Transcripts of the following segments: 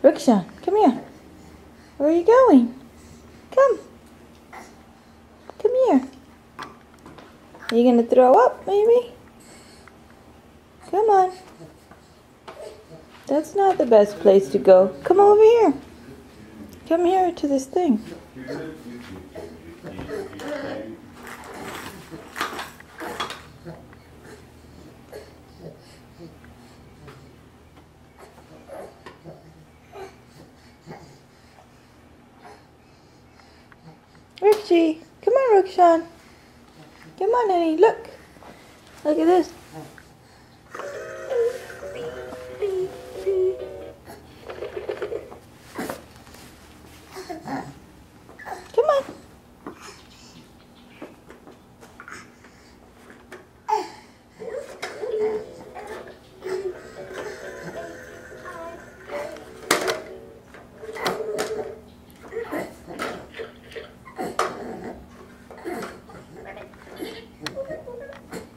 Rukshan, come here. Where are you going? Come. Come here. Are you going to throw up, maybe? Come on. That's not the best place to go. Come over here. Come here to this thing. Rikshi, come on, Rukshan. Come on, honey, look. Look at this. Come on.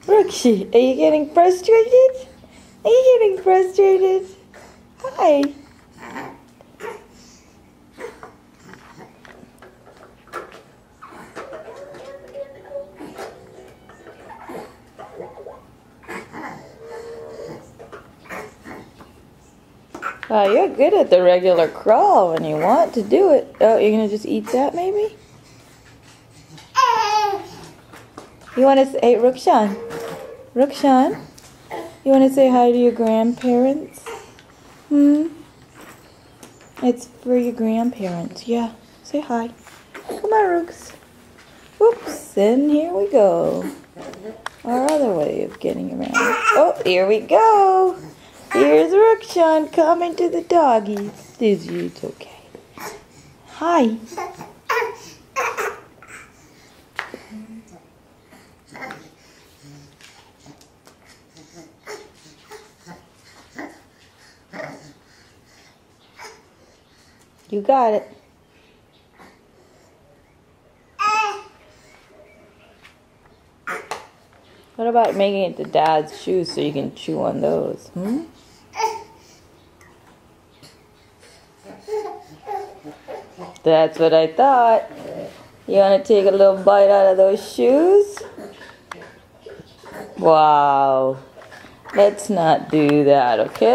Rikshi, are you getting frustrated? Are you getting frustrated? Hi. Wow, you're good at the regular crawl when you want to do it. Oh, you're going to just eat that maybe? You want to say, hey, Rukshan, you want to say hi to your grandparents? It's for your grandparents, yeah. Say hi. Come on, Rooks. Whoops, and here we go. Our other way of getting around. Oh, here we go. Here's Rukshan coming to the doggies. It's okay. Hi. You got it. What about making it to Dad's shoes so you can chew on those? That's what I thought. You want to take a little bite out of those shoes? Wow. Let's not do that, okay?